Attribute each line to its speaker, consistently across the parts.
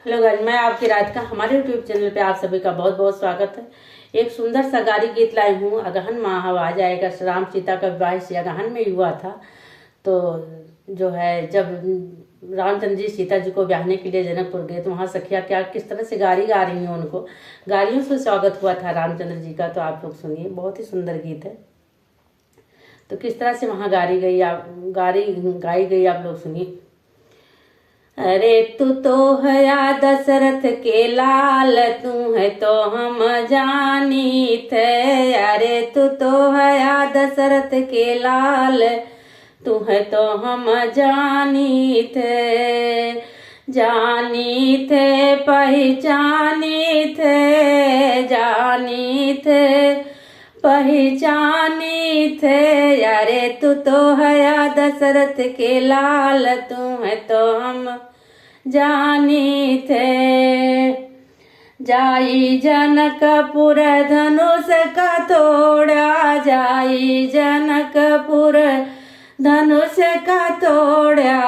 Speaker 1: Hello guys, मैं आपकी राधिका। हमारे यूट्यूब चैनल पे आप सभी का बहुत बहुत स्वागत है। एक सुंदर सा गारी गीत लाई हूँ। अगहन माह आ जाएगा। राम सीता का विवाह इस अगहन में हुआ था। तो जो है, जब रामचंद्र जी सीता जी को ब्याहने के लिए जनकपुर गए तो वहाँ सखिया क्या किस तरह से गारी गा रही हैं, उनको गाड़ियों से स्वागत हुआ था रामचंद्र जी का। तो आप लोग सुनिए, बहुत ही सुंदर गीत है। तो किस तरह से वहाँ गारी गाई गई आप लोग सुनिए। अरे तू तो है दशरथ के लाल, तू है तो हम जानी थे। अरे तू तो है दशरथ के लाल, तू है तो हम जानी थे। जानी थे पहचानी थे, जानी थे पहचानी थे। अरे तू तो है दशरथ के लाल, तू है तो हम जानी थे। जाई जनकपुर धनुष का तोड़ा, जाई जनकपुर धनुष का तोड़ा।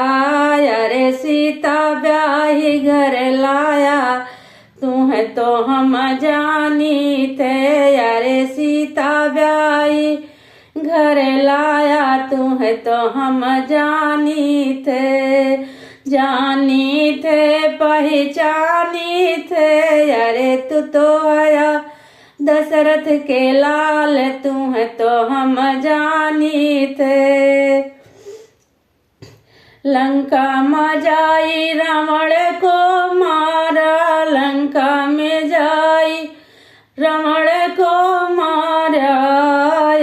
Speaker 1: अरे सीता ब्याही घर लाया, तू है तो हम जानी थे। अरे सीता ब्याही घर लाया, तू है तो हम जानी थे। जानी थे पहचानी थे। अरे तू तो आया दशरथ के लाल, तू है तो हम जानी थे। लंका में जाई रावण को मारा, लंका में जाई रावण को मारा।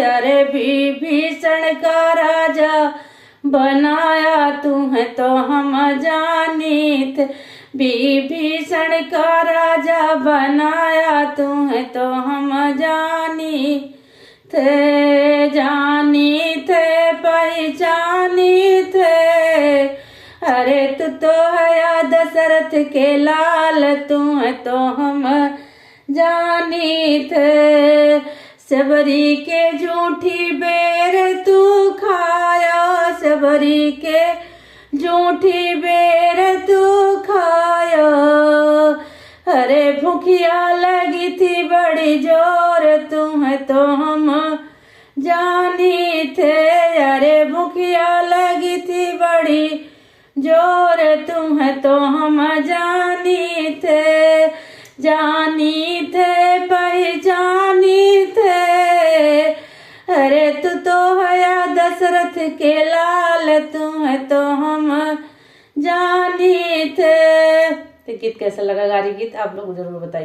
Speaker 1: अरे विभीषण का राजा बनाया, तू है तो हम जानी थे। विभीषण का राजा बनाया, तू है तो हम जानी थे। जानी थे पहचानी थे। अरे तू तो है दशरथ के लाल, तू है तो हम जानी थे। सबरी के झूठी बेर तू खाया, सबरी के झूठी बेर तू खाया। अरे भूखिया लगी थी बड़ी जोर, तू है तो हम जानी थे। अरे भूखिया लगी थी बड़ी जोर, तू है तो हम जानी थे। जानी थे पहचानी थे। अरे तू तो है दशरथ के लाल, तू है तो हम जानी थे। तो गीत कैसा लगा? गारी गीत आप लोग जरूर बताइए।